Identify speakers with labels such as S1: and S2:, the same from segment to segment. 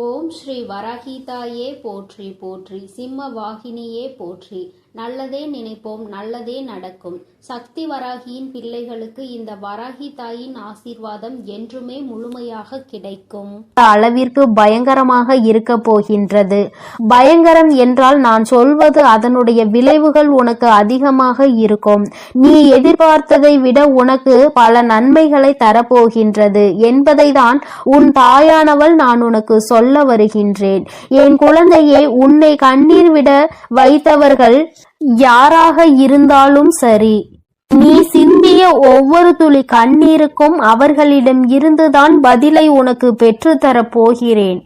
S1: ஓம் ஸ்ரீ வராகிதாயே போற்றி போற்றி, சிம்ம வாகினியே போற்றி. நல்லதே நினைப்போம், நல்லதே நடக்கும். சக்தி வராகியின் பிள்ளைகளுக்கு இந்த வராகி தாயின் ஆசீர்வாதம் என்றுமே முழுமையாக கிடைக்கும்.
S2: அளவிற்கு பயங்கரமாக இருக்க போகின்றது. பயங்கரம் என்றால் நான் சொல்வது அதனுடைய விளைவுகள் உனக்கு அதிகமாக இருக்கும். நீ எதிர்பார்த்ததை விட உனக்கு பல நன்மைகளை தரப்போகின்றது என்பதை தான் உன் தாயானவள் நான் உனக்கு சொல்ல வருகின்றேன். என் குழந்தையே, உன்னை கண்ணீர் விட வைத்தவர்கள் யாராக இருந்தாலும் சரி, நீ சிந்திய ஒவ்வொரு துளி கண்ணீருக்கும் அவர்களிடம் இருந்துதான் பதிலை உனக்கு பெற்றுத்தரப் போகிறேன்.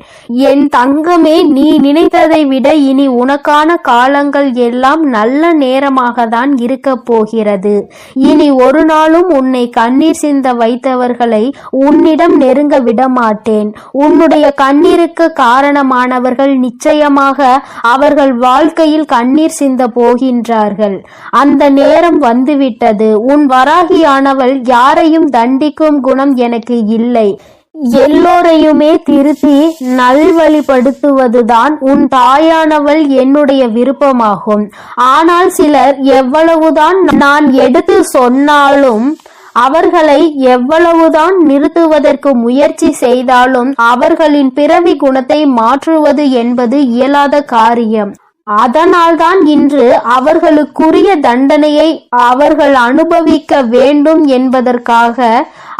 S2: என் தங்கமே, நீ நினைத்ததை விட இனி உனக்கான காலங்கள் எல்லாம் நல்ல நேரமாக தான் இருக்க போகிறது. இனி ஒரு நாளும் உன்னை கண்ணீர் சிந்த வைத்தவர்களை உன்னிடம் நெருங்க விட மாட்டேன். உன்னுடைய கண்ணீருக்கு காரணமானவர்கள் நிச்சயமாக அவர்கள் வாழ்க்கையில் கண்ணீர் சிந்த போகின்றார்கள். அந்த நேரம் வந்துவிட்டது. உன் வராகியானவள் யாரையும் தண்டிக்கும் குணம் எனக்கு இல்லை. எல்லோரையுமே திருத்தி நல்வழிப்படுத்துவதுதான் உன் தாயானவள் என்னுடைய விருப்பமாகும். ஆனால் சிலர் எவ்வளவுதான் நான் எடுத்து சொன்னாலும், அவர்களை எவ்வளவுதான் நிறுத்துவதற்கு முயற்சி செய்தாலும் அவர்களின் பிறவி குணத்தை மாற்றுவது என்பது இயலாத காரியம். அதனால்தான் இன்று அவர்களுக்குரிய தண்டனையை அவர்கள் அனுபவிக்க வேண்டும் என்பதற்காக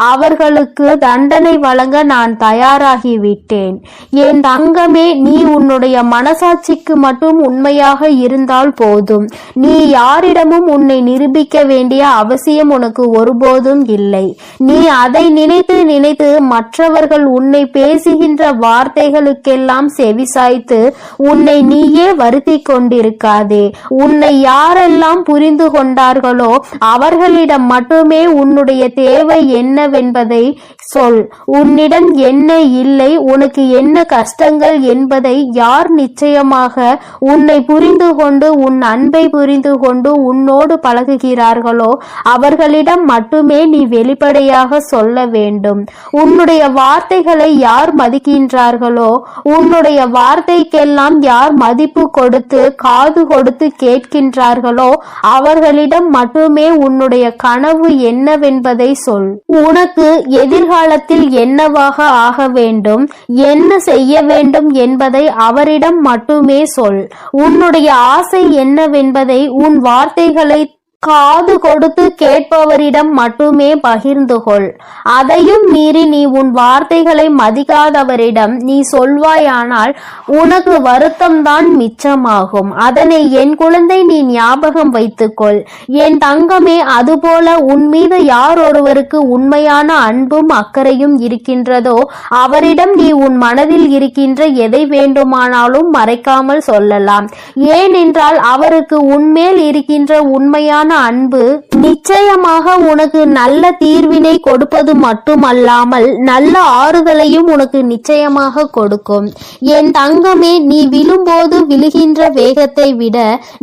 S2: அவர்களுக்கு தண்டனை வழங்க நான் தயாராகிவிட்டேன். என் தங்கமே, நீ உன்னுடைய மனசாட்சிக்கு மட்டும் உண்மையாக இருந்தால் போதும். நீ யாரிடமும் உன்னை நிரூபிக்க வேண்டிய அவசியம் உனக்கு ஒருபோதும் இல்லை. நீ அதை நினைத்து நினைத்து மற்றவர்கள் உன்னை பேசுகின்ற வார்த்தைகளுக்கெல்லாம் செவிசாய்த்து உன்னை நீயே வருத்தி கொண்டிருக்காதே. உன்னை யாரெல்லாம் புரிந்து கொண்டார்களோ அவர்களிடம் மட்டுமே உன்னுடைய தேவை என்னவென்பதை சொல். உன்னிடம் என்ன இல்லை, உனக்கு என்ன கஷ்டங்கள் என்பதை யார் நிச்சயமாக உன்னை புரிந்து கொண்டு உன் அன்பை புரிந்து கொண்டு உன்னோடு பழகுகிறார்களோ அவர்களிடம் மட்டுமே நீ வெளிப்படையாக சொல்ல வேண்டும். உன்னுடைய வார்த்தைகளை யார் மதிக்கின்றார்களோ, உன்னுடைய வார்த்தைக்கெல்லாம் யார் மதிப்பு கொடுத்து காது கொடுத்து கேட்கின்றார்களோ அவர்களிடம் மட்டுமே உன்னுடைய கனவு என்னவென்பதை சொல். உனக்கு எதிர்காலத்தில் என்னவாக ஆக வேண்டும், என்ன செய்ய வேண்டும் என்பதை அவரிடம் மட்டுமே சொல். உன்னுடைய ஆசை என்னவென்பதை உன் வார்த்தைகளை காது கொடுத்து கேட்பவரிடம் மட்டுமே பகிர்ந்து கொள். அதையும் மீறி நீ உன் வார்த்தைகளை மதிக்காதவரிடம் நீ சொல்வாயானால் உனக்கு வருத்தம்தான் மிச்சமாகும். அதனை என் குழந்தை நீ ஞாபகம் வைத்துக்கொள். என் தங்கமே, அதுபோல உன் மீது யார் ஒருவருக்கு உண்மையான அன்பும் அக்கறையும் இருக்கின்றதோ அவரிடம் நீ உன் மனதில் இருக்கின்ற எதை வேண்டுமானாலும் மறைக்காமல் சொல்லலாம். ஏனென்றால் அவருக்கு உன்மேல் இருக்கின்ற உண்மையான அன்பு நிச்சயமாக உனக்கு நல்ல தீர்வினை கொடுப்பது மட்டுமல்லாமல் நல்ல ஆறுதலையும் உனக்கு நிச்சயமாக கொடுக்கும். என் தங்கமே, நீ விழும்போது விழுகின்ற வேகத்தை விட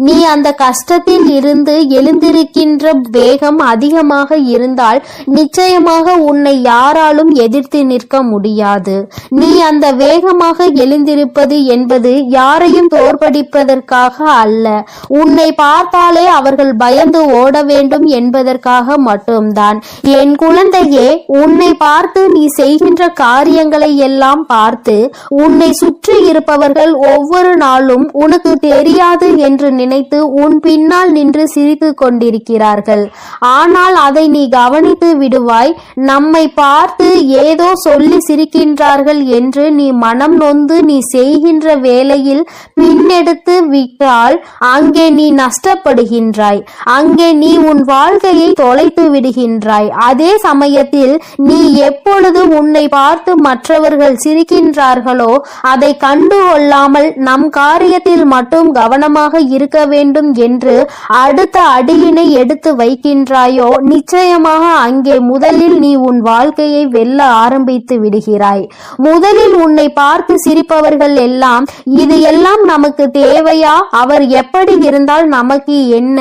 S2: நீ அந்த கஷ்டத்தில் இருந்து எழுந்திருக்கின்ற வேகம் அதிகமாக இருந்தால் நிச்சயமாக உன்னை யாராலும் எதிர்த்து நிற்க முடியாது. நீ அந்த வேகமாக எழுந்திருப்பது என்பது யாரையும் தோற்கடிப்பதற்காக அல்ல. உன்னை பார்த்தாலே அவர்கள் பயந்து ஓட வேண்டும் என்பதற்காக மட்டும்தான். என் குழந்தையே, உன்னை பார்த்து நீ செய்கின்ற காரியங்களை எல்லாம் பார்த்து உன்னை சுற்றி இருப்பவர்கள் ஒவ்வொரு நாளும் உனக்கு தெரியாது என்று நினைத்து உன் பின்னால் நின்று சிரித்து கொண்டிருக்கிறார்கள். ஆனால் அதை நீ கவனித்து விடுவாய். நம்மை பார்த்து ஏதோ சொல்லி சிரிக்கின்றார்கள் என்று நீ மனம் நொந்து நீ செய்கின்ற வேளையில் பின்னெடுத்து விட்டால் அங்கே நீ நஷ்டப்படுகின்றாய். அங்கே நீ உன் வாழ்க்கையை தொலைத்து விடுகின்றாய். அதே சமயத்தில் நீ எப்பொழுது உன்னை பார்த்து மற்றவர்கள் சிரிக்கின்றார்களோ அதை கண்டு கொள்ளாமல் நம் காரியத்தில் மட்டும் கவனமாக இருக்க வேண்டும் என்று அடுத்த அடியினை எடுத்து வைக்கின்றாயோ நிச்சயமாக அங்கே முதலில் நீ உன் வாழ்க்கையை வெல்ல ஆரம்பித்து விடுகிறாய். முதலில் உன்னை பார்த்து சிரிப்பவர்கள் எல்லாம் இது எல்லாம் நமக்கு தேவையா, அவர் எப்படி இருந்தால் நமக்கு என்ன,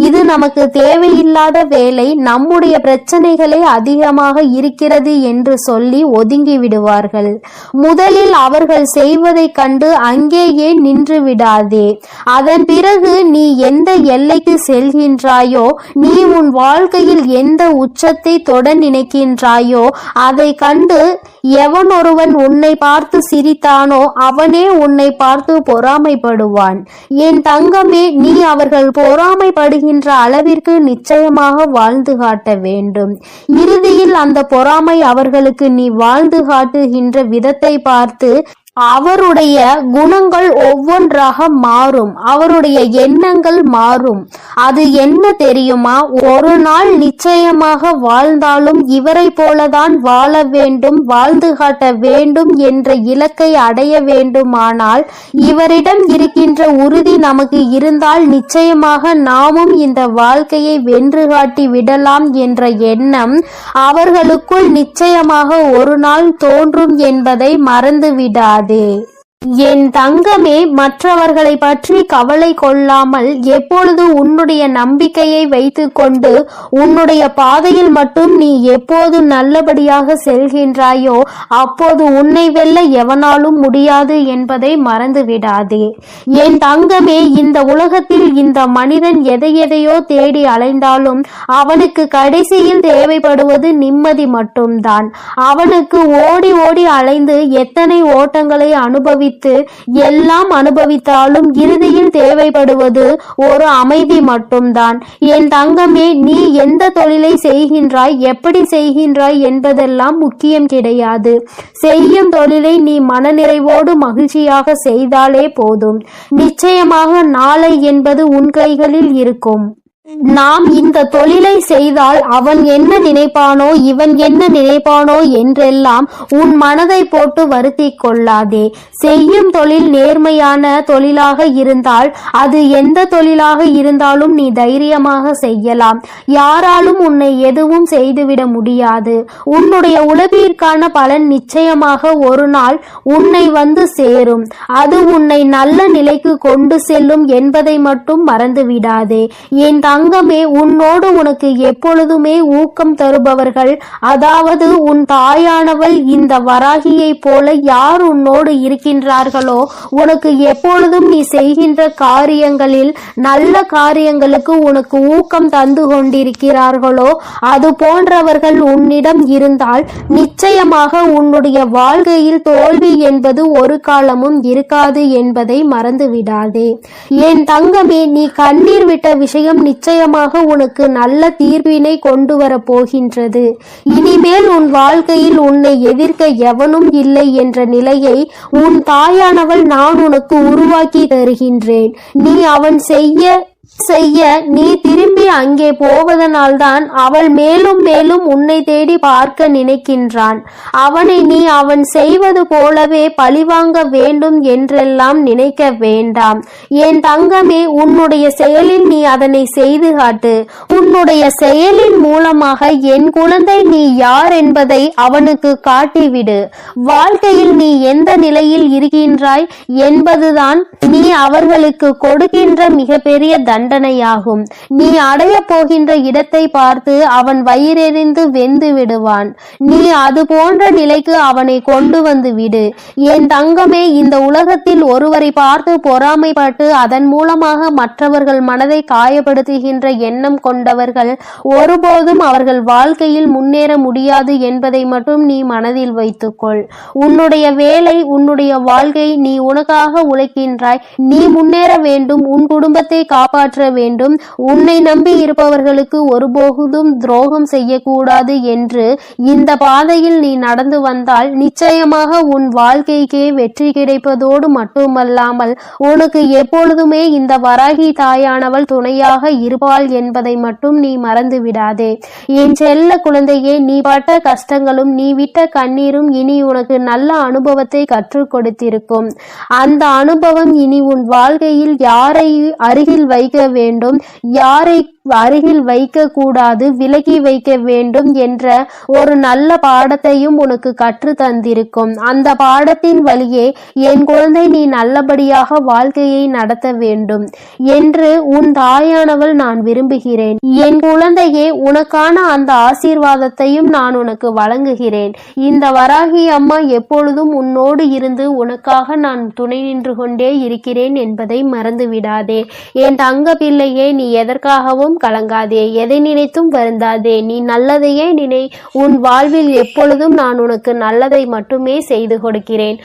S2: இது நமக்கு தேவை தேவையில்லாத வேலை, நம்முடைய பிரச்சனைகளே அதிகமாக இருக்கிறது என்று சொல்லி ஒதுங்கி விடுவார்கள். முதலில் அவர்கள் செய்வதைக் கண்டு அங்கேயே நின்று விடாதே. அதன் பிறகு நீ எந்த எல்லைக்கு செல்கின்றாயோ, நீ உன் வாழ்க்கையில் எந்த உச்சத்தை தொட நினைக்கின்றாயோ அதை கண்டு எவனொருவன் உன்னை பார்த்து சிரித்தானோ அவனே உன்னை பார்த்து பொறாமைப்படுவான். என் தங்கமே, நீ அவர்கள் பொறாமைப்படுகின்ற அளவிற்கு நிச்சயமாக வாழ்ந்து காட்ட வேண்டும். இறுதியில் அந்த பொறாமை அவர்களுக்கு நீ வாழ்ந்து காட்டுகின்ற விதத்தை பார்த்து அவருடைய குணங்கள் ஒவ்வொன்றாக மாறும், அவருடைய எண்ணங்கள் மாறும். அது என்ன தெரியுமா? ஒரு நாள் நிச்சயமாக வாழ்ந்தாலும் இவரை போலதான் வாழ வேண்டும், வாழ்ந்து காட்ட வேண்டும் என்ற இலக்கை அடைய வேண்டுமானால் இவரிடம் இருக்கின்ற உறுதி நமக்கு இருந்தால் நிச்சயமாக நாமும் இந்த வாழ்க்கையை வென்று காட்டி விடலாம் என்ற எண்ணம் அவர்களுக்குள் நிச்சயமாக ஒரு நாள் தோன்றும் என்பதை மறந்து விடாது. என் தங்கமே, மற்றவர்களை பற்றி கவலை கொள்ளாமல் எப்பொழுது உன்னுடைய நம்பிக்கையை வைத்துக்கொண்டு உன்னுடைய பாதையில் மட்டும் நீ எப்போது நல்லபடியாக செல்கின்றாயோ அப்போது உன்னை வெல்ல எவனாலும் முடியாது என்பதை மறந்து விடாதே. என் தங்கமே, இந்த உலகத்தில் இந்த மனிதன் எதையோ தேடி அலைந்தாலும் அவனுக்கு கடைசியில் தேவைப்படுவது நிம்மதி மட்டும்தான். அவனுக்கு ஓடி ஓடி அலைந்து எத்தனை ஓட்டங்களை எல்லாம் அனுபவித்தாலும் இறுதியில் தேவைப்படுவது ஒரு அமைதி மட்டும்தான். என் தங்கமே, நீ எந்த தொழிலை செய்கின்றாய், எப்படி செய்கின்றாய் என்பதெல்லாம் முக்கியம் கிடையாது. செய்யும் தொழிலை நீ மனநிறைவோடு மகிழ்ச்சியாக செய்தாலே போதும். நிச்சயமாக நாளை என்பது உன் கைகளில் இருக்கும். நாம் இந்த தொழிலை செய்தால் அவன் என்ன நினைப்பானோ, இவன் என்ன நினைப்பானோ என்றெல்லாம் உன் மனதை போட்டு வருத்தி கொள்ளாதே. செய்யும் தொழில் நேர்மையான தொழிலாக இருந்தால் அது எந்த தொழிலாக இருந்தாலும் நீ தைரியமாக செய்யலாம். யாராலும் உன்னை எதுவும் செய்துவிட முடியாது. உன்னுடைய உழைப்பிற்கான பலன் நிச்சயமாக ஒரு நாள் உன்னை வந்து சேரும். அது உன்னை நல்ல நிலைக்கு கொண்டு செல்லும் என்பதை மட்டும் மறந்து விடாதே. என் தங்கமே, உன்னோடு உனக்கு எப்பொழுதுமே ஊக்கம் தருபவர்கள், அதாவது உன் தாயானவள் இந்த வராகியை போல யார் உன்னோடு இருக்கின்றார்களோ, உனக்கு எப்பொழுதும் நீ செய்கின்ற காரியங்களில் நல்ல காரியங்களுக்கு உனக்கு ஊக்கம் தந்து கொண்டிருக்கிறார்களோ, அது போன்றவர்கள் உன்னிடம் இருந்தால் நிச்சயமாக உன்னுடைய வாழ்க்கையில் தோல்வி என்பது ஒரு காலமும் இருக்காது என்பதை மறந்து விடாதே. என் தங்கமே, நீ கண்ணீர் விட்ட விஷயம் நிச்சயமாக உனக்கு நல்ல தீர்வினை கொண்டு வர போகின்றது. இனிமேல் உன் வாழ்க்கையில் உன்னை எதிர்க்க எவனும் இல்லை என்ற நிலையை உன் தாயானவள் நான் உனக்கு உருவாக்கி தருகின்றேன். நீ அவன் செய்ய நீ திரும்பி அங்கே போவதனால்தான் அவள் மேலும் மேலும் உன்னை தேடி பார்க்க நினைக்கின்றான். அவனை நீ அவன் செய்வது போலவே பழிவாங்க வேண்டும் என்றெல்லாம் நினைக்க வேண்டாம். என் தங்கமே, உன்னுடைய செயலில் நீ அதனை செய்து காட்டு. உன்னுடைய செயலின் மூலமாக என் குழந்தை நீ யார் என்பதை அவனுக்கு காட்டிவிடு. வாழ்க்கையில் நீ எந்த நிலையில் இருக்கின்றாய் என்பதுதான் நீ அவர்களுக்கு கொடுக்கின்ற மிகப்பெரிய தண்டனையாகும். நீ அடைய போகின்ற இடத்தை பார்த்து அவன் வயிறெறிந்து வெந்து விடுவான். நீ அது போன்ற நிலைக்கு அவனை கொண்டு வந்து விடு. என் தங்கமே, இந்த உலகத்தில் ஒருவரை பார்த்து பொறாமைப்பட்டு அதன் மூலமாக மற்றவர்கள் மனதை காயப்படுத்துகின்ற எண்ணம் கொண்டவர்கள் ஒருபோதும் அவர்கள் வாழ்க்கையில் முன்னேற முடியாது என்பதை மட்டும் நீ மனதில் வைத்துக்கொள். உன்னுடைய வேலை, உன்னுடைய வாழ்க்கை, நீ உனக்காக உழைக்கின்றாய். நீ முன்னேற வேண்டும், உன் குடும்பத்தை காப்பாற்ற வேண்டும். உன்னை நம்பி இருப்பவர்களுக்கு ஒருபோதும் துரோகம் செய்யக்கூடாது என்று இந்த பாதையில் நீ நடந்து வந்தால் நிச்சயமாக உன் வாழ்க்கைக்கே வெற்றி கிடைப்பதோடு மட்டுமல்லாமல் உனக்கு எப்பொழுதுமே இந்த வராகி தாயானவள் துணையாக இருப்பாள் என்பதை மட்டும் நீ மறந்து விடாதே. என் செல்ல குழந்தையே, நீ பட்ட கஷ்டங்களும் நீ விட்ட கண்ணீரும் இனி உனக்கு நல்ல அனுபவத்தை கற்றுக் கொடுத்திருக்கும். அந்த அனுபவம் இனி உன் வாழ்க்கையில் யாரை அருகில் வைக்க வேண்டும், யாரை அருகில் வைக்க கூடாது, விலகி வைக்க வேண்டும் என்ற ஒரு நல்ல பாடத்தையும் உனக்கு கற்று தந்திருக்கும். அந்த பாடத்தின் வழியே என் குழந்தை நீ நல்லபடியாக வாழ்க்கையை நடத்த வேண்டும் என்று உன் தாயானவள் நான் விரும்புகிறேன். என் குழந்தையே, உனக்கான அந்த ஆசீர்வாதத்தையும் நான் உனக்கு வழங்குகிறேன். இந்த வராகி அம்மா எப்பொழுதும் உன்னோடு இருந்து உனக்காக நான் துணை நின்று கொண்டே இருக்கிறேன் என்பதை மறந்து விடாதே. என் தங்க பிள்ளையே, நீ எதற்காகவும் கலங்காதே, எதை நினைத்தும் வருந்தாதே. நீ நல்லதையே நினை. உன் வாழ்வில் எப்பொழுதும் நான் உனக்கு நல்லதை மட்டுமே செய்து கொடுக்கிறேன்.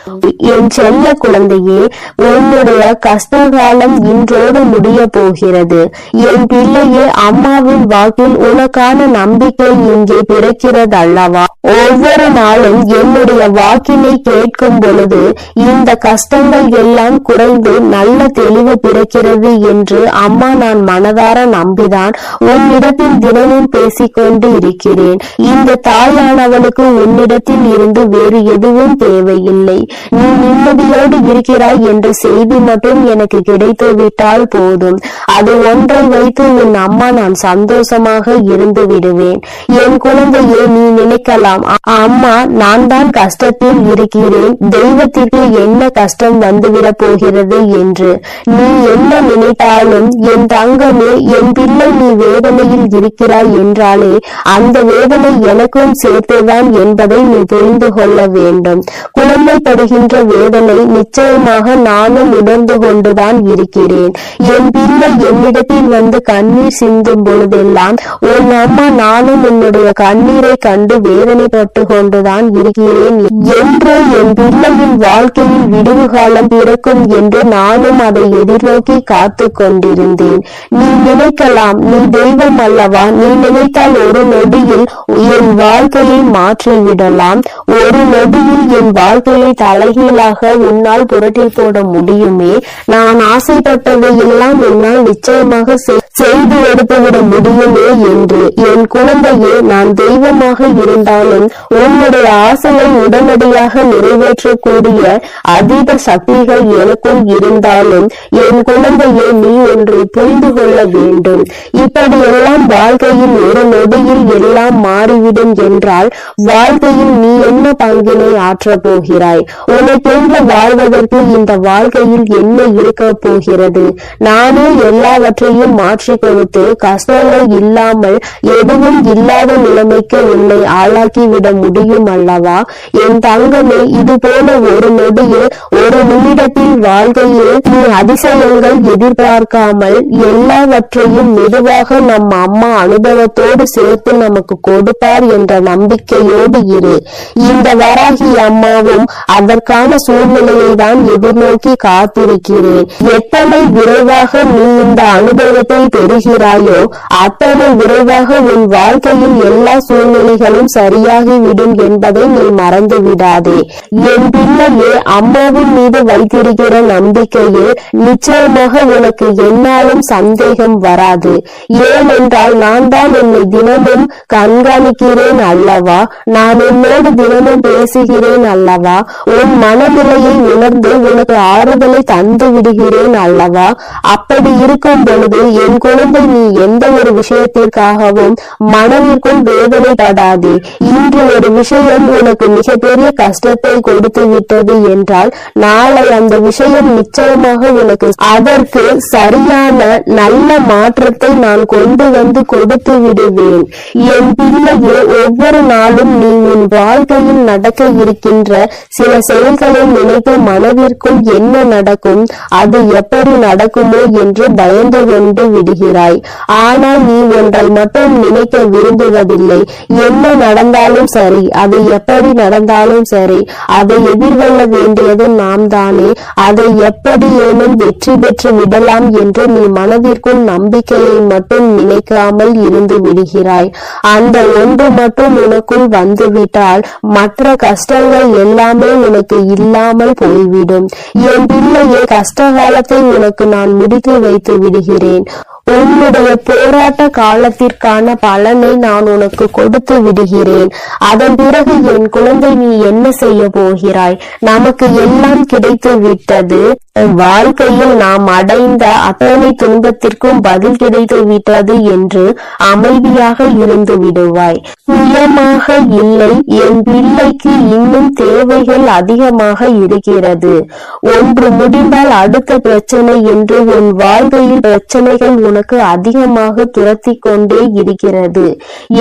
S3: என் செல்ல குழந்தையே, உன்னுடைய கஷ்டகாலம் இன்றோடு முடிய போகிறது. என் பிள்ளையே, அம்மாவின் வாக்கில் உனக்கான நம்பிக்கை இங்கே பிறக்கிறது அல்லவா? ஒவ்வொரு நாளும் என்னுடைய வாக்கினை கேட்கும் பொழுது இந்த கஷ்டங்கள் எல்லாம் குறைந்து நல்ல தெளிவு பிறக்கிறது என்று அம்மா நான் மனதார நம்பிதான் உன்னிடத்தில் தினமும் பேசிக்கொண்டு இருக்கிறேன். இந்த தாயானவனுக்கு உன்னிடத்தில் இருந்து வேறு எதுவும் தேவையில்லை. நீ நிம்மதியோடு இருக்கிறாய் என்ற செய்தி மட்டும் எனக்கு கிடைத்து விட்டால் போதும். அது ஒன்றை வைத்து உன் அம்மா நான் சந்தோஷமாக இருந்து விடுவேன். என் குழந்தையே, நீ நினைக்கலாம், அம்மா நான் தான் கஷ்டத்தில் இருக்கிறேன், தெய்வத்திற்கு என்ன கஷ்டம் வந்துவிட போகிறது என்று. நீ என்ன நினைத்தாலும் என் தங்கமே, என் பிள்ளை நீ வேதனையில் இருக்கிறாய் என்றாலே அந்த வேதனை எனக்கும் சேர்த்துதான் என்பதை நீ புரிந்து கொள்ள வேண்டும். குழந்தைப்படுகின்ற வேதனை நிச்சயமாக நானும் உணர்ந்து கொண்டுதான் இருக்கிறேன். என் பிள்ளை என்னிடத்தில் வந்து கண்ணீர் சிந்தும் பொழுதெல்லாம் உன் அம்மா நானும் உன்னுடைய கண்ணீரை கண்டு வேதனைப்பட்டு கொண்டுதான் இருக்கிறேன் என்று என் பிள்ளையின் வாழ்க்கையில் விடுவு காலம் பிறக்கும் என்று நானும் அதை எதிர்நோக்கி காத்து கொண்டிருந்தேன். நீ நினைக்கலாம், நீ தெய்வம் அல்லவா, நீ நினைத்தால் ஒரு நொடியில் என் வாழ்க்கையை மாற்றிவிடலாம், ஒரு நொடியில் என் வாழ்க்கையை தலைகீழாக உன்னால் புரட்டி போட முடியுமே, நான் ஆசைப்பட்டதை எல்லாம் உன்னால் நிச்சயமாக செய்து எடுத்துவிட முடியுமே என்று. என் குழந்தையே, நான் தெய்வமாக இருந்தாலும் உன்னுடைய ஆசையை உடனடியாக நிறைவேற்றக்கூடிய அதீத சக்திகள் எனக்கும் இருந்தாலும் என் குழந்தையை நீ ஒன்றை புரிந்து கொள்ள வேண்டும். இப்படியெல்லாம் வாழ்க்கையில் ஒரு நொடியில் எல்லாம் மாறிவிடும் என்றால் வாழ்க்கையில் நீ என்ன பங்கினை ஆற்றப் போகிறாய்? உனக்கென்று வாழ்வதற்கு இந்த வாழ்க்கையில் என்ன இருக்க போகிறது? நானே எல்லாவற்றையும் மாற்றி கொடுத்து கஷ்டங்கள் இல்லாமல் எதுவும் இல்லாத நிலைமைக்கு உன்னை ஆளாக்கிவிட முடியும் அல்லவா? என் தங்கமே, இது போல ஒரு நொடியில் ஒரு நிமிடத்தில் வாழ்க்கையில் நீ அதிசயங்கள் எதிர்பார்க்காமல் எல்லாவற்றையும் மெதுவாக நம் அம்மா அனுபவத்தோடு சேர்த்து நமக்கு கொடுப்பார் என்ற நம்பிக்கையோடு இரு. இந்த வராகி அம்மாவும் அதற்கான சூழ்நிலையை தான் எதிர்நோக்கி காத்திருக்கிறேன். எத்தனை விரைவாக நீ இந்த அனுபவத்தை பெறுகிறாயோ அத்தனை விரைவாக உன் வாழ்க்கையில் எல்லா சூழ்நிலைகளும் சரியாகிவிடும் என்பதை நீ மறந்து விடாதே. என் பிள்ளையே, அம்மாவின் மீது வைத்திருக்கிற நம்பிக்கையில் நிச்சயமாக உனக்கு என்னாலும் சந்தேகம் வராது. ஏனென்றால் நான் தான் என்னை தினமும் கண்காணிக்கிறேன் அல்லவா, நான் உன்னோடு தினமும் பேசுகிறேன் அல்லவா, உன் மனநிலையை உணர்ந்து உனக்கு ஆறுதலை தந்து விடுகிறேன் அல்லவா. அப்படி இருக்கும் பொழுது என் குழந்தை, நீ எந்த ஒரு விஷயத்திற்காகவும் மனதிற்குள் வேதனைப்படாதே. இன்று ஒரு விஷயம் உனக்கு மிகப்பெரிய கஷ்டத்தை கொடுத்து விட்டது என்றால் நாளை அந்த விஷயம் நிச்சயமாக உனக்கு அதற்கு சரியான நல்ல மாற்றத்தை நான் கொண்டு வந்து கொடுத்து விடுவேன். என் பிள்ளையே, ஒவ்வொரு நாளும் நீ உன் வாழ்க்கையில் நடக்க இருக்கின்ற சில செயல்களை நினைத்து மனதிற்குள் என்ன நடக்கும், அது எப்படி நடக்குமோ என்று பயந்து கொண்டு விடுகிறாய். ஆனால் நீ ஒன்றை மட்டும் நினைக்க விரும்புவதில்லை. என்ன நடந்தாலும் சரி, அது எப்படி நடந்தாலும் சரி, அதை எதிர்கொள்ள வேண்டியது நாம் தானே. அதை எப்படி ஏனும் வெற்றி பெற்று விடலாம் என்று நீ மனதிற்குள் நம்பிக்கையை மட்டும் நினைக்காமல் இருந்து விடுகிறாய். அந்த ஒன்று மட்டும் உனக்குள் வந்துவிட்டால் மற்ற கஷ்டங்கள் எல்லாமே உனக்கு இல்லாமல் போய்விடும். என் பிள்ளையே, கஷ்ட காலத்தை உனக்கு நான் முடித்து வைத்து விடுகிறேன். உன்னுடைய போராட்ட காலத்திற்கான பலனை நான் உனக்கு கொடுத்து விடுகிறேன். அதன் பிறகு என் குழந்தை, நீ என்ன செய்ய போகிறாய்? நமக்கு எல்லாம் கிடைத்து விட்டது. வாழ்க்கையில் நாம் அடைந்த அத்தனை துன்பத்திற்கும் பதில் கிடைத்து விட்டது என்று அமைதியாக இருந்து விடுவாய். சுயமாக இல்லை, என் பிள்ளைக்கு இன்னும் தேவைகள் அதிகமாக இருக்கிறது. ஒன்று முடிந்தால் அடுத்த பிரச்சனை என்று உன் வாழ்க்கையில் பிரச்சனைகள் உனக்கு அதிகமாக துரத்தி கொண்டே இருக்கிறது.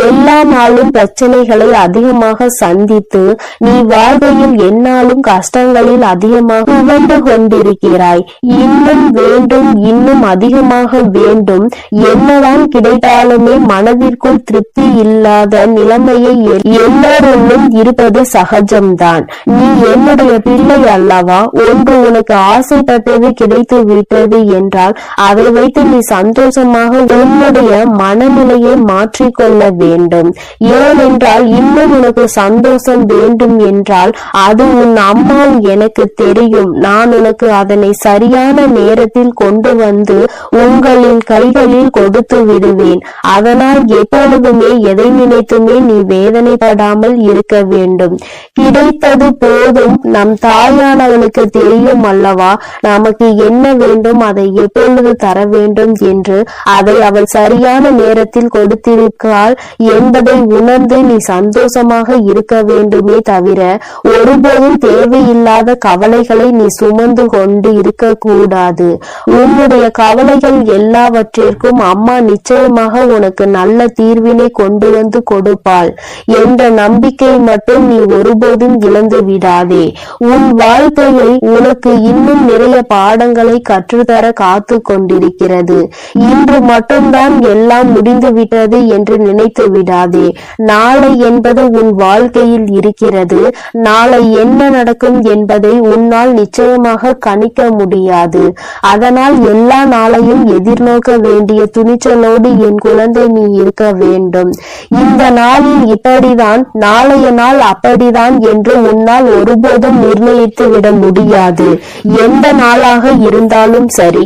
S3: எல்லா நாளும் பிரச்சனைகளை அதிகமாக சந்தித்து நீ வாழ்க்கையில் எந்நாளும் கஷ்டங்களில் அதிகமாக உழந்து கொண்டிருக்கிறாய். இன்னும் வேண்டும், இன்னும் அதிகமாக வேண்டும். என்னதான் கிடைத்தாலுமே மனதிற்குள் திருப்தி இல்லாத நிலைமையை எல்லோருள்ளும் இருப்பது சகஜம்தான். நீ என்னுடைய பிள்ளை அல்லவா? ஒன்று உனக்கு ஆசைப்பட்டது கிடைத்து விட்டது என்றால் அதை வைத்து நீ சந்தோஷமாக உன்னுடைய மனநிலையை மாற்றிக்கொள்ள வேண்டும். ஏனென்றால் இன்னும் உனக்கு சந்தோஷம் வேண்டும் என்றால் அது உன் அம்மா எனக்கு தெரியும். நான் உனக்கு அதனை சரியான நேரத்தில் கொண்டு வந்து உங்களின் கைகளில் கொடுத்து விடுவேன். அதனால் எப்பொழுதுமே எதை நினைத்துமே நீ வேதனைப்படாமல் இருக்க வேண்டும். கிடைத்தது போதும். நம் தாயானவளுக்கு தெரியும் அல்லவா நமக்கு என்ன வேண்டும், அதை எப்பொழுது தர வேண்டும் என்று. அதை அவள் சரியான நேரத்தில் கொடுத்திருக்காள் என்பதை உணர்ந்து நீ சந்தோஷமாக இருக்க வேண்டுமே தவிர ஒருபோதும் தேவையில்லாத கவலைகளை நீ சுமந்து கொண்டு இருக்க கூடாது. உன்னுடைய கவலைகள் எல்லாவற்றிற்கும் அம்மா நிச்சயமாக உனக்கு நல்ல தீர்வினை கொண்டு வந்து கொடுப்பாள் என்ற நம்பிக்கை மட்டும் நீ ஒருபோதும் இழந்து விடாதே. உன் வாழ்க்கையை உனக்கு இன்னும் நிறைய பாடங்களை கற்றுத்தர காத்து கொண்டிருக்கிறது. இன்று மட்டும்தான் எல்லாம் முடிந்து விட்டது என்று நினைத்து விடாதே. நாளை என்பது உன் வாழ்க்கையில் இருக்கிறது. நாளை என்ன நடக்கும் என்பதை உன்னால் நிச்சயமாக கணிக்க முடியாது. அதனால் எல்லா நாளையும் எதிர்நோக்க வேண்டிய துணிச்சலோடு என் குழந்தை நீ இருக்க வேண்டும். இந்த நாளில் இப்படிதான், நாளைய நாள் அப்படிதான் என்று உன்னால் ஒருபோதும் நிர்ணயித்து விட முடியாது. எந்த நாளாக இருந்தாலும் சரி,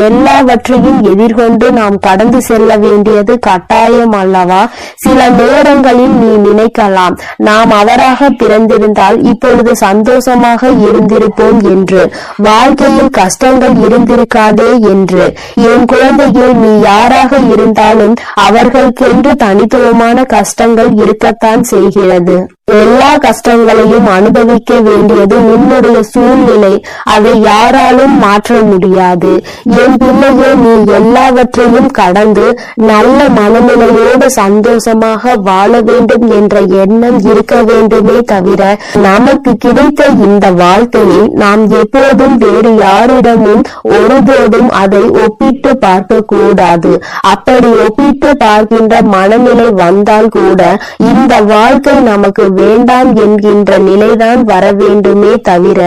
S3: எல்லாவற்றையும் எதிர்கொண்டு நாம் கடந்து செல்ல வேண்டியது கட்டாயம் அல்லவா? சில நேரங்களில் நீ நினைக்கலாம், நாம் அவராக பிறந்திருந்தால் இப்பொழுது சந்தோஷமாக இருந்திருப்போம் என்று, வாழ்க்கையில் கஷ்டங்கள் இருந்திருக்காதே என்று. என் குழந்தையே, நீ யாராக இருந்தாலும் அவர்களுக்கென்று தனித்துவமான கஷ்டங்கள் இருக்கத்தான் செய்கிறது. எல்லா கஷ்டங்களையும் அனுபவிக்க வேண்டியது உன்னுடைய சூழ்நிலை. அதை யாராலும் மாற்ற முடியாது. என் பிள்ளையே, நீ எல்லாவற்றையும் கடந்து நல்ல மனநிலையோடு சந்தோஷமாக வாழ வேண்டும் என்ற எண்ணம் இருக்க வேண்டுமே தவிர நமக்கு கிடைத்த இந்த வாழ்க்கையை நாம் எப்போதும் வேறு யாரிடமும் ஒருபோதும் அதை ஒப்பிட்டு பார்க்க கூடாது. அப்படி ஒப்பிட்டு பார்க்கின்ற மனநிலை வந்தால் கூட இந்த வாழ்க்கை நமக்கு வேண்டாம் என்கின்ற நிலைதான் வர வேண்டுமே தவிர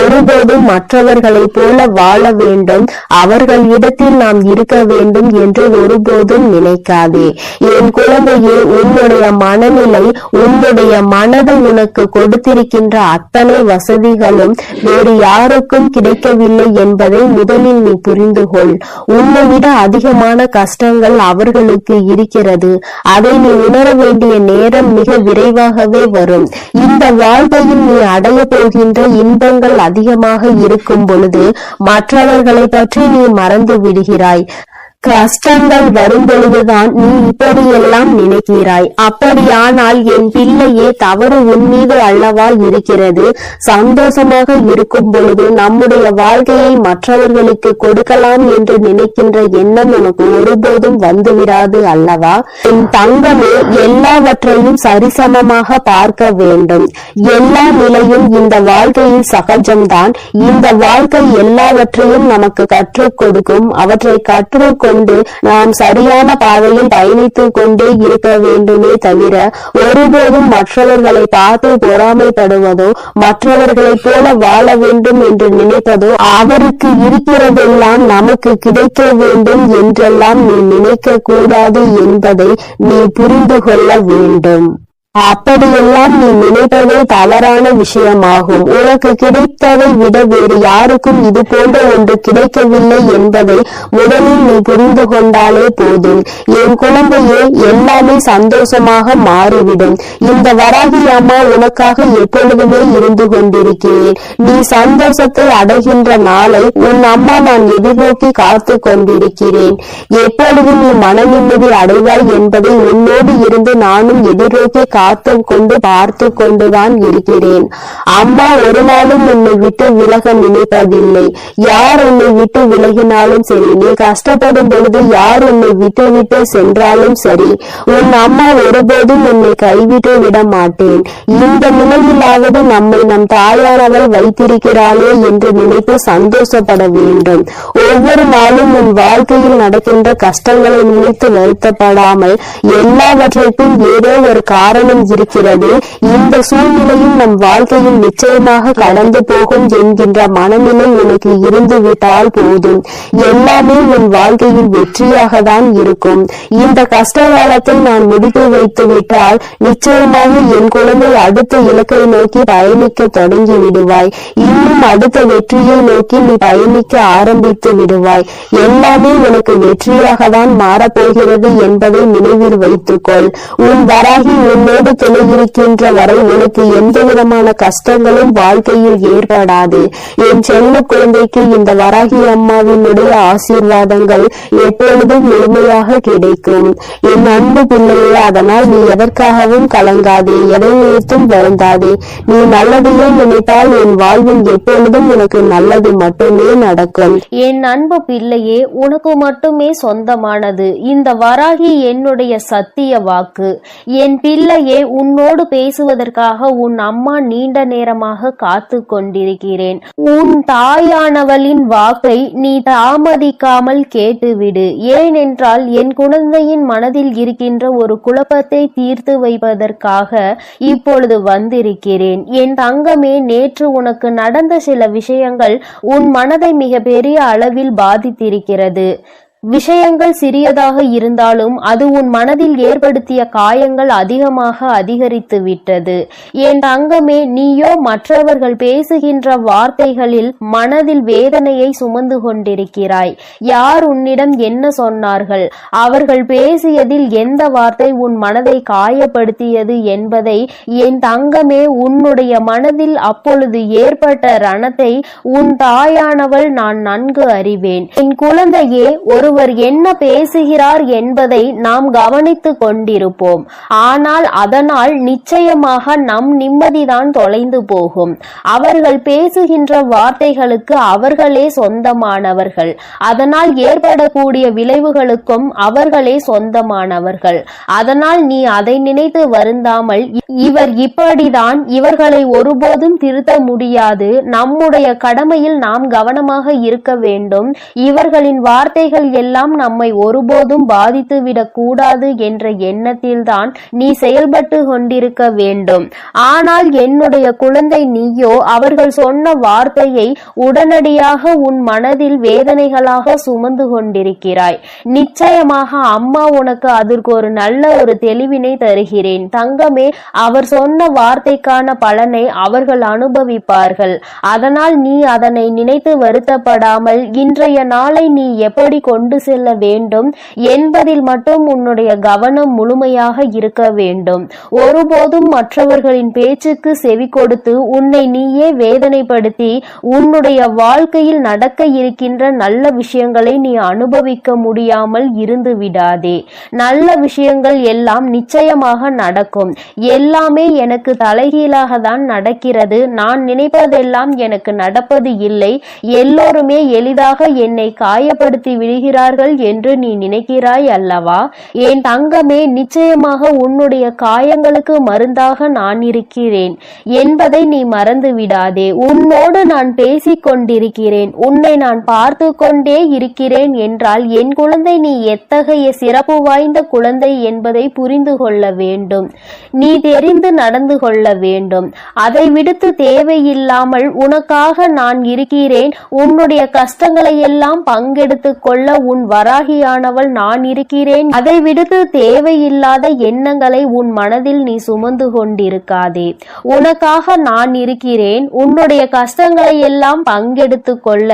S3: ஒருபோதும் மற்றவர்களைப் போல வாழ வேண்டும், அவர்களிடத்தில் நாம் இருக்க வேண்டும் என்று ஒருபோதும் நினைக்காதே. என் குழந்தையே, உன்னுடைய மனநிலை, உன்னுடைய மனது உனக்கு கொடுத்திருக்கின்ற அத்தனை வசதிகளும் வேறு யாருக்கும் கிடைக்கவில்லை என்பதை முதலில் நீ புரிந்து கொள். உன்னை விட அதிகமான கஷ்டங்கள் அவர்களுக்கு இருக்கிறது. அதை நீ உணர வேண்டிய நேரம் மிக விரைவாகவே வரும். இந்த வாழ்க்கையில் நீ அடைய போகின்ற இன்பங்கள் அதிகமாக இருக்கும் பொழுது மற்றவர்களை பற்றி நீ மறந்து விடுகிறாய். கஷ்டங்கள் வரும் பொழுதுதான் நீ இப்படியெல்லாம் நினைக்கிறாய். அப்படியானால் என் பிள்ளையே, தவறு உன் மீது அல்லவா இருக்கிறது? சந்தோஷமாக இருக்கும் பொழுது நம்முடைய வாழ்க்கையை மற்றவர்களுக்கு கொடுக்கலாம் என்று நினைக்கின்ற எண்ணம் உனக்கு ஒருபோதும் வந்துவிடாது அல்லவா? என் தங்கமே, எல்லாவற்றையும் சரிசமமாக பார்க்க வேண்டும். எல்லா நிலையும் இந்த வாழ்க்கையில் சகஜம்தான். இந்த வாழ்க்கை எல்லாவற்றையும் நமக்கு கற்றுக் கொடுக்கும். அவற்றை கற்றுக்கொண்டு நாம் சரியான பாதையில் பயணித்துக் கொண்டே இருக்க வேண்டுமே தவிர ஒருபோதும் மற்றவர்களை பார்த்து பொறாமைப்படுவதோ மற்றவர்களைப் போல வாழ வேண்டும் என்று நினைப்பதோ, அவருக்கு இருக்கிறதெல்லாம் நமக்கு கிடைக்க வேண்டும் என்றெல்லாம் நீ நினைக்க கூடாது என்பதை நீ புரிந்து கொள்ள வேண்டும். அப்படியெல்லாம் நீ நினைப்பதே தவறான விஷயமாகும். உனக்கு கிடைத்ததை விட வேறு யாருக்கும் இது போன்ற ஒன்று கிடைக்கவில்லை என்பதை முதலில் நீ புரிந்து கொண்டாலே போதும். என் குழந்தையே, எல்லாமே சந்தோஷமாக மாறிவிடும். இந்த வராகி அம்மா உனக்காக எப்பொழுதுமே இருந்து கொண்டிருக்கிறேன். நீ சந்தோஷத்தை அடைகின்ற நாளை உன் அம்மா நான் எதிர்நோக்கி காத்து கொண்டிருக்கிறேன். எப்பொழுது நீ மன நிம்மதி அடைவாய் என்பதை உன்னோடு இருந்து நானும் எதிர்நோக்கி காத்து கொண்டு பார்த்து கொண்டுதான் இருக்கிறேன். அம்மா ஒரு நாளும் உன்னை விட்டு விலக நினைப்பதில்லை. யார் உன்னை விட்டு விலகினாலும் சரி, நீ கஷ்டப்படும் பொழுது யார் உன்னை விட்டு விட்டு சென்றாலும் சரி, உன் அம்மா ஒருபோதும் உன்னை கைவிட்டு விட மாட்டேன். இந்த நிலையிலாவது நம்மை நம் தாயானவள் வைத்திருக்கிறாளே என்று நினைத்து சந்தோஷப்பட வேண்டும். ஒவ்வொரு நாளும் உன் வாழ்க்கையில் நடக்கின்ற கஷ்டங்களை நினைத்து வருத்தப்படாமல் எல்லாவற்றிற்கும் ஏதோ ஒரு காரணம் இருக்கிறது, இந்த சூழ்நிலையும் நம் வாழ்க்கையில் நிச்சயமாக கடந்து போகும் என்கின்ற மனநிலை உனக்கு இருந்து விட்டால் போதும். எல்லாமே உன் வாழ்க்கையில் வெற்றியாக தான் இருக்கும். இந்த கஷ்ட காலத்தை நான் முடித்து வைத்து விட்டால் நிச்சயமாக என் குழந்தை அடுத்த இலக்கை நோக்கி பயணிக்க தொடங்கி விடுவாய். இன்னும் அடுத்த வெற்றியை நோக்கி நீ பயணிக்க ஆரம்பித்து விடுவாய். எல்லாமே உனக்கு வெற்றியாக தான் மாறப்போகிறது என்பதை நினைவில் வைத்துக்கொள். உன் வராகி உன்னோடு துணை இருக்கின்ற வரை உனக்கு எந்த விதமான கஷ்டங்களும் வாழ்க்கையில் ஏற்படாது. என் செல்ல குழந்தைக்கு இந்த வராகி அம்மாவினுடைய ஆசீர்வாதங்கள் எப்பொழுதும் முழுமையாக கிடைக்கும். என் அன்பு பிள்ளையே, அதனால் நீ எதற்காகவும் கலங்காதே, எதை நினைத்தும் வருந்தாதே. நீ நல்லதையே நினைத்தால் என் வாழ்வில் எப்பொழுதும் உனக்கு நல்லது மட்டுமே நடக்கும்.
S2: என் அன்பு பிள்ளையே, உனக்கு மட்டுமே சொந்தமானது இந்த வராகி என்னுடைய சத்திய வாக்கு. என் பிள்ளையே, உன்னோடு பேசுவதற்காக உன் அம்மா நீண்ட நேரமாக காத்து கொண்டிருக்கிறேன். உன் தாயானவளின் வாக்கை நீ தாமதிக்காமல் கேட்டுவிடு. ஏனென்றால் என் குழந்தையின் மனதில் இருக்கின்ற ஒரு குழப்பத்தை தீர்த்து வைப்பதற்காக இப்பொழுது வந்திருக்கிறேன். என் தங்கமே, நேற்று உனக்கு நடந்த சில விஷயங்கள் உன் மனதை மிக பெரிய அளவில் பாதித்திருக்கிறது. விஷயங்கள் சிறியதாக இருந்தாலும் அது உன் மனதில் ஏற்படுத்திய காயங்கள் அதிகமாக அதிகரித்து விட்டது. என் தங்கமே, நீயோ மற்றவர்கள் பேசுகின்ற வார்த்தைகளில் மனதில் வேதனையை சுமந்து கொண்டிருக்கிறாய். யார் உன்னிடம் என்ன சொன்னார்கள், அவர்கள் பேசியதில் எந்த வார்த்தை உன் மனதை காயப்படுத்தியது என்பதை என் தங்கமே, உன்னுடைய மனதில் அப்பொழுது ஏற்பட்ட ரணத்தை உன் தாயானவள் நான் நன்கு அறிவேன். என் குழந்தையே, ஒருவர் என்ன பேசுகிறார் என்பதை நாம் கவனித்து கொண்டிருப்போம். ஆனால் அதனால் நிச்சயமாக நம் நிம்மதிதான் தொலைந்து போகும். அவர்கள் பேசுகின்ற வார்த்தைகளுக்கு அவர்களே சொந்தமானவர்கள். அதனால் ஏற்படக்கூடிய விளைவுகளுக்கும் அவர்களே சொந்தமானவர்கள். அதனால் நீ அதை நினைத்து வருந்தாமல், இவர் இப்படிதான், இவர்களை ஒருபோதும் திருத்த முடியாது, நம்முடைய கடமையில் நாம் கவனமாக இருக்க வேண்டும், இவர்களின் வார்த்தைகள் எல்லாம் நம்மை ஒருபோதும் பாதித்து விடக்கூடாது என்ற எண்ணத்தில்தான் நீ செயல்பட்டு கொண்டிருக்க வேண்டும். ஆனால் என்னுடைய குழந்தை, நீயோ அவர்கள் சொன்ன வார்த்தையை உடனடியாக உன் மனதில் வேதனைகளாக சுமந்து கொண்டிருக்கிறாய். நிச்சயமாக அம்மா உனக்கு அதற்கு ஒரு நல்ல ஒரு தெளிவினை தருகிறேன் தங்கமே. அவர் சொன்ன வார்த்தைக்கான பலனை அவர்கள் அனுபவிப்பார்கள். அதனால் நீ அதனை நினைத்து வருத்தப்படாமல் இன்றைய நாளை நீ எப்படி கொண்டு செல்ல வேண்டும் என்பதில் மட்டும் உன்னுடைய கவனம் முழுமையாக இருக்க வேண்டும். ஒருபோதும் மற்றவர்களின் பேச்சுக்கு செவி கொடுத்து உன்னை நீயே வேதனைப்படுத்தி உன்னுடைய வாழ்க்கையில் நடக்க இருக்கின்ற நல்ல விஷயங்களை நீ அனுபவிக்க முடியாமல் இருந்து விடாதே. நல்ல விஷயங்கள் எல்லாம் நிச்சயமாக நடக்கும். எல்லாமே எனக்கு தலைகீழாக தான் நடக்கிறது, நான் நினைப்பதெல்லாம் எனக்கு நடப்பது இல்லை, எல்லோருமே எளிதாக என்னை காயப்படுத்தி விடுகிறார்கள் என்று நீ நினைக்கிறாய் அல்லவா? என் தங்கமே, நிச்சயமாக உன்னுடைய காயங்களுக்கு மருந்தாக நான் இருக்கிறேன் என்பதை நீ மறந்து விடாதே. உன்னோடு நான் பேசிக் கொண்டிருக்கிறேன், உன்னை நான் பார்த்து கொண்டே இருக்கிறேன் என்றால் என் குழந்தை, நீ எத்தகைய சிறப்பு வாய்ந்த குழந்தை என்பதை புரிந்து கொள்ள வேண்டும். நீ தெரிந்து நடந்து கொள்ள வேண்டும். அதை விடுத்து தேவையில்லாமல் உனக்காக நான் இருக்கிறேன், உன்னுடைய கஷ்டங்களை எல்லாம் பங்கெடுத்து கொள்ள
S3: உன் வராகியானவள் நான் இருக்கிறேன். அதை விடுத்து தேவையில்லாத எண்ணங்களை உன் மனதில் நீ சுமந்து கொண்டிருக்காதே. உனக்காக நான் இருக்கிறேன். உன்னுடைய கஷ்டங்களை எல்லாம் பங்கெடுத்து கொள்ள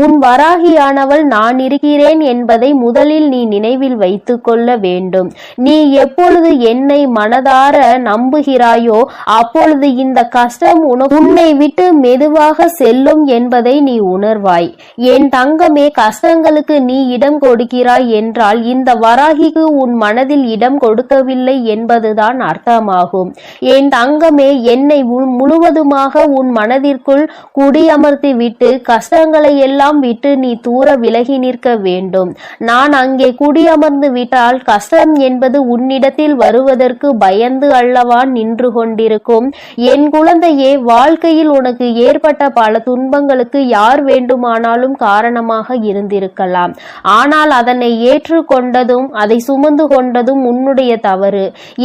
S3: உன் வராகியானவள் நான் இருக்கிறேன் என்பதை முதலில் நீ நினைவில் வைத்துக் கொள்ள வேண்டும். நீ எப்பொழுது என்னை மனதார நம்புகிறாயோ அப்பொழுது இந்த கஷ்டம் உன்னை விட்டு மெதுவாக செல்லும் என்பதை நீ உணர்வாய். என் தங்கமே, கஷ்டங்களுக்கு நீ இடம் கொடுக்கிறாய் என்றால் இந்த வராகிக்கு உன் மனதில் இடம் கொடுக்கவில்லை என்பதுதான் அர்த்தமாகும். என் தங்கமே, என்னை முழுவதுமாக உன் மனதிற்குள் குடியமர்த்தி விட்டு கஷ்டங்களை எல்லாம் விட்டு நீ தூர விலகி நிற்க வேண்டும். நான் அங்கே குடியமர்ந்து விட்டால் கஷ்டம் என்பது உன்னிடத்தில் வருவதற்கு பயந்து அல்லவா நின்று கொண்டிருக்கும். என் குழந்தையே, வாழ்க்கையில் உனக்கு ஏற்பட்ட பல துன்பங்களுக்கு யார் வேண்டுமானாலும் காரணமாக இருந்திருக்கலாம். ஆனால் அதனை ஏற்றுக்கொண்டதும் அதை சுமந்து கொண்டதும் உன்னுடைய தவறு.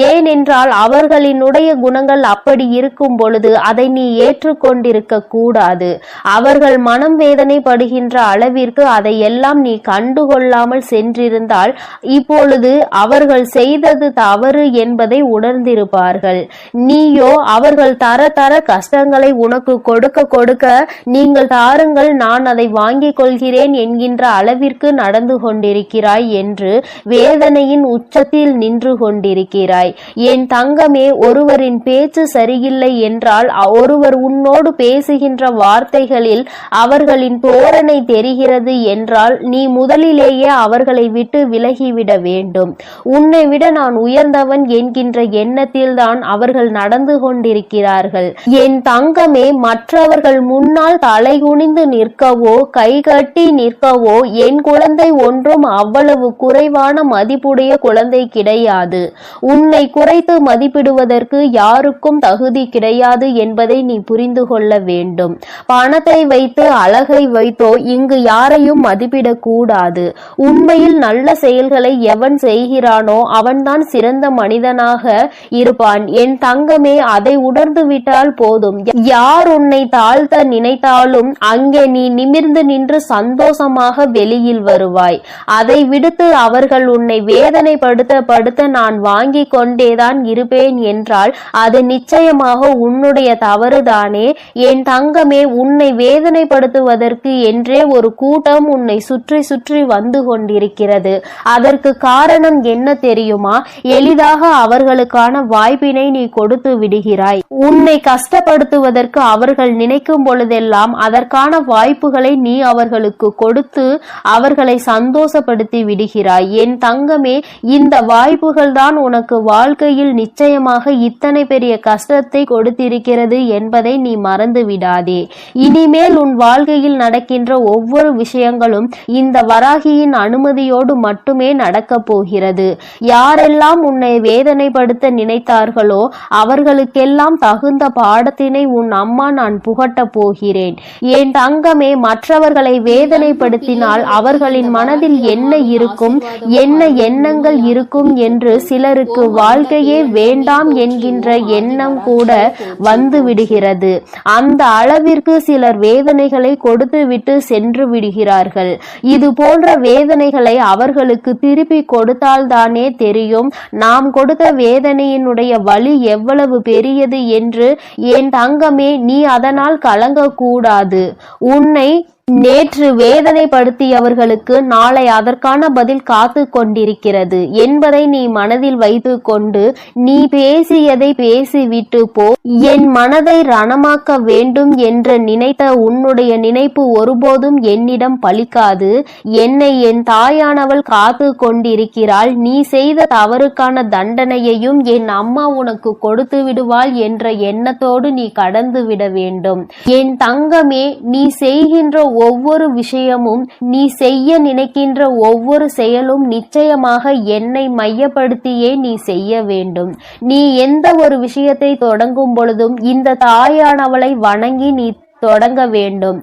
S3: ஏனென்றால் அவர்களினுடைய குணங்கள் அப்படி இருக்கும் பொழுது அதை நீ ஏற்றுக்கொண்டிருக்க கூடாது. அவர்கள் மனம் வேதனைப்படுகின்ற அளவிற்கு அதையெல்லாம் நீ கண்டுகொள்ளாமல் சென்றிருந்தால் இப்பொழுது அவர்கள் செய்தது தவறு என்பதை உணர்ந்திருப்பார்கள். நீயோ அவர்கள் தர தர கஷ்டங்களை உனக்கு கொடுக்க கொடுக்க நீங்கள் தாருங்கள், நான் அதை வாங்கிக் கொள்கிறேன் என்கின்ற அளவிற்கு நடந்து கொண்டிருக்கிறாய் என்று வேதனையின் உச்சத்தில் நின்று கொண்டிருக்கிறாய். என் தங்கமே, ஒருவரின் பேச்சு சரியில்லை என்றால் ஒருவர் உன்னோடு பேசுகின்ற வார்த்தைகளில் அவர்களின் தோரணை தெரிகிறது என்றால் நீ முதலிலேயே அவர்களை விட்டு விலகிவிட வேண்டும். உன்னை விட நான் உயர்ந்தவன் என்கின்ற எண்ணத்தில் தான் அவர்கள் நடந்து கொண்டிருக்கிறார்கள். என் தங்கமே, மற்றவர்கள் முன்னால் தலைகுனிந்து நிற்கவோ கைகட்டி நிற்கவோ என் குழந்தை ஒன்றும் அவ்வளவு குறைவான மதிப்புடைய குழந்தை கிடையாது. உன்னை குறைத்து மதிப்பிடுவதற்கு யாருக்கும் தகுதி கிடையாது என்பதை நீ புரிந்து கொள்ள வேண்டும். பணத்தை வைத்து அழகை வைத்தோ இங்கு யாரையும் மதிப்பிடக் கூடாது. உண்மையில் நல்ல செயல்களை எவன் செய்கிறானோ அவன்தான் சிறந்த மனிதனாக இருப்பான். என் தங்கமே, அதை உணர்ந்து விட்டால் போதும். யார் உன்னை தாழ்த்த நினைத்தாலும் அங்கே நீ நிமிர்ந்து நின்று சந்தோஷமாக வெளியில் வருவாய். அதை விடுத்து அவர்கள் உன்னை வேதனைப்படுத்த நான் வாங்கி கொண்டேதான் இருப்பேன் என்றால் அது நிச்சயமாக உன்னுடைய தவறுதானே. என் தங்கமே, உன்னை வேதனைப்படுத்துவதற்கு என்றே ஒரு கூட்டம் உன்னை சுற்றி சுற்றி வந்து கொண்டிருக்கிறது. அதற்கு காரணம் என்ன தெரியுமா? எளிதாக அவர்களுக்கான வாய்ப்பினை நீ கொடுத்து விடுகிறாய். உன்னை கஷ்டப்படுத்துவதற்கு அவர்கள் நினைக்கும் பொழுதெல்லாம் அதற்கான வாய்ப்புகளை நீ அவர்களுக்கு கொடுத்து அவர்களை சந்தோஷப்படுத்தி விடுகிறாய். என் தங்கமே, இந்த வாய்ப்புகள் தான் உனக்கு வாழ்க்கையில் நிச்சயமாக இத்தனை பெரிய கஷ்டத்தை கொடுத்திருக்கிறது என்பதை நீ மறந்து விடாதே. இனிமேல் உன் வாழ்க்கையில் நடக்கின்ற ஒவ்வொரு விஷயங்களும் இந்த வராகியின் அனுமதியோடு மட்டுமே நடக்கப் போகிறது. யாரெல்லாம் உன்னை வேதனைப்படுத்த நினைத்தார்களோ அவர்களுக்கெல்லாம் தகுந்த பாடத்தினை உன் அம்மா நான் புகட்ட போகிறேன். என் தங்கமே, மற்றவர்களை வேதனைப்படுத்தினால் அவர்களின் மனதில் என்ன இருக்கும், என்ன எண்ணங்கள் இருக்கும் என்று சிலருக்கு வாழ்க்கையே வேண்டாம் என்கின்ற எண்ணம் கூட வந்து விடுகிறது. அந்த அளவிற்கு சிலர் வேதனைகளை கொடுத்து விட்டு சென்று விடுகிறார்கள். இது போன்ற வேதனைகளை அவர்களுக்கு திருப்பி கொடுத்தால்தானே தெரியும் நாம் கொடுத்த வேதனையினுடைய வலி எவ்வளவு பெரியது என்று. என் தங்கமே, நீ அதனால் கலங்கக்கூடாது. உன்னை நேற்று வேதனைப்படுத்தியவர்களுக்கு நாளை அதற்கான பதில் காத்து கொண்டிருக்கிறது என்பதை நீ மனதில் வைத்து கொண்டு நீ பேசியதை பேசிவிட்டு போ. என் மனதை ரணமாக்க வேண்டும் என்று நினைத்த உன்னுடைய நினைப்பு ஒருபோதும் என்னிடம் பலிக்காது. என்னை என் தாயானவள் காத்து கொண்டிருக்கிறாள். நீ செய்த தவறுக்கான தண்டனையையும் என் அம்மா உனக்கு கொடுத்து விடுவாள் என்ற எண்ணத்தோடு நீ கடந்து விட வேண்டும். என் தங்கமே, நீ செய்கின்ற ஒவ்வொரு விஷயமும், நீ செய்ய நினைக்கின்ற ஒவ்வொரு செயலும் நிச்சயமாக என்னை மையப்படுத்தியே நீ செய்ய வேண்டும். நீ எந்த ஒரு விஷயத்தை தொடங்கும் பொழுதும் இந்த தாயானவளை வணங்கி நீ
S2: தொடங்க வேண்டும்.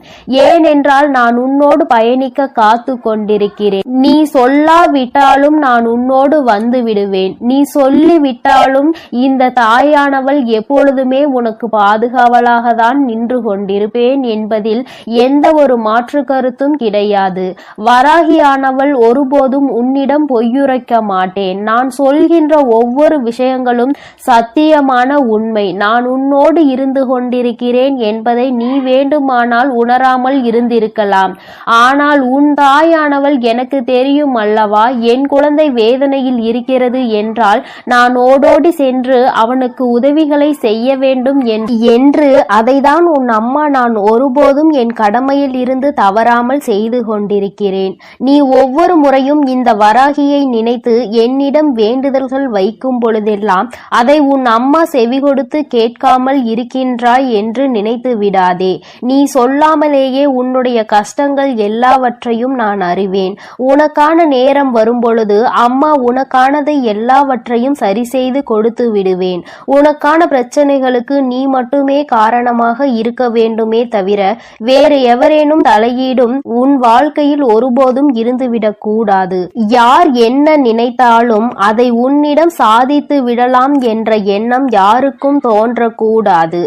S2: ஏனென்றால் நான் உன்னோடு பயணிக்க காத்து கொண்டிருக்கிறேன். நீ சொல்லாவிட்டாலும் நான் உன்னோடு வந்து விடுவேன். நீ சொல்லிவிட்டாலும் இந்த தாயானவள் எப்பொழுதுமே உனக்கு பாதுகாவலாக தான் நின்று கொண்டிருப்பேன் என்பதில் எந்த ஒரு மாற்று கருத்தும் கிடையாது. வராகியானவள் ஒருபோதும் உன்னிடம் பொய்யுரைக்க மாட்டேன். நான் சொல்கின்ற ஒவ்வொரு விஷயங்களும் சத்தியமான உண்மை. நான் உன்னோடு இருந்து கொண்டிருக்கிறேன் என்பதை நீ வேண்டுமானால் உணராமல் இருந்திருக்கலாம். ஆனால் உன் தாயானவள் எனக்கு தெரியும் அல்லவா, என் குழந்தை வேதனையில் இருக்கிறது என்றால் நான் ஓடோடி சென்று அவனுக்கு உதவிகளை செய்ய வேண்டும் என்று அதைதான் உன் அம்மா நான் ஒருபோதும் என் கடமையில் இருந்து தவறாமல் செய்து கொண்டிருக்கிறேன். நீ ஒவ்வொரு முறையும் இந்த வராகியை நினைத்து என்னிடம் வேண்டுதல்கள் வைக்கும் பொழுதெல்லாம் அதை உன் அம்மா செவி கொடுத்து கேட்காமல் இருக்கின்றாய் என்று நினைத்து விடாதே. நீ சொல்லாமலேயே உன்னுடைய கஷ்டங்கள் எல்லாவற்றையும் நான் அறிவேன். உனக்கான நேரம் வரும்பொழுது அம்மா உனக்கானதை எல்லாவற்றையும் சரி செய்து கொடுத்து விடுவேன். உனக்கான பிரச்சனைகளுக்கு நீ மட்டுமே காரணமாக இருக்க வேண்டுமே தவிர வேறு எவரேனும் தலையீடும் உன் வாழ்க்கையில் ஒருபோதும் இருந்துவிடக் கூடாது. யார் என்ன நினைத்தாலும் அதை உன்னிடம் சாதித்து விடலாம் என்ற எண்ணம் யாருக்கும் தோன்றக்கூடாது.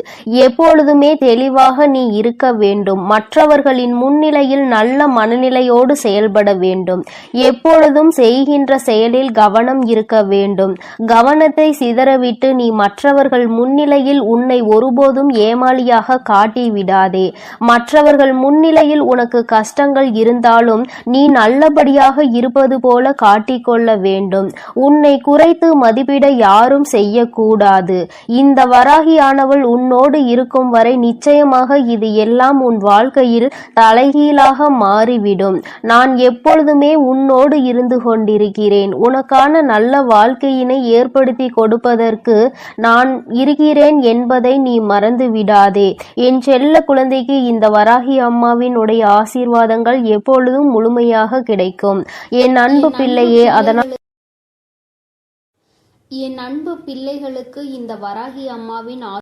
S2: எப்பொழுதுமே தெளிவாக நீ இருக்க வேண்டும். மற்றவர்களின் முன்னிலையில் நல்ல மனநிலையோடு செயல்பட வேண்டும். எப்பொழுதும் செய்கின்ற செயலில் கவனம் இருக்க வேண்டும். கவனத்தை சிதறவிட்டு நீ மற்றவர்கள் முன்னிலையில் உன்னை ஒருபோதும் ஏமாளியாக காட்டி விடாதே. மற்றவர்கள் முன்னிலையில் உனக்கு கஷ்டங்கள் இருந்தாலும் நீ நல்லபடியாக இருப்பது போல காட்டிக்கொள்ள வேண்டும். உன்னை குறைத்து மதிப்பிட யாரும் செய்யக்கூடாது. இந்த வராகியானவள் உன்னோடு இருக்கும் வரை நிச்சயமாக இது எல்லாம் உன் வாழ்க்கையில் தலைகீழாக மாறிவிடும். நான் எப்பொழுதுமே உன்னோடு இருந்து கொண்டிருக்கிறேன். உனக்கான நல்ல வாழ்க்கையினை ஏற்படுத்தி கொடுப்பதற்கு நான் இருக்கிறேன் என்பதை நீ மறந்து விடாதே. என் செல்ல குழந்தைக்கு இந்த வராகி அம்மாவின் உடைய ஆசீர்வாதங்கள் எப்பொழுதும் முழுமையாக கிடைக்கும். என் அன்பு பிள்ளையே, அதனால்
S1: என் அன்பு பிள்ளைகளுக்கு இந்த வராகி அம்மாவின்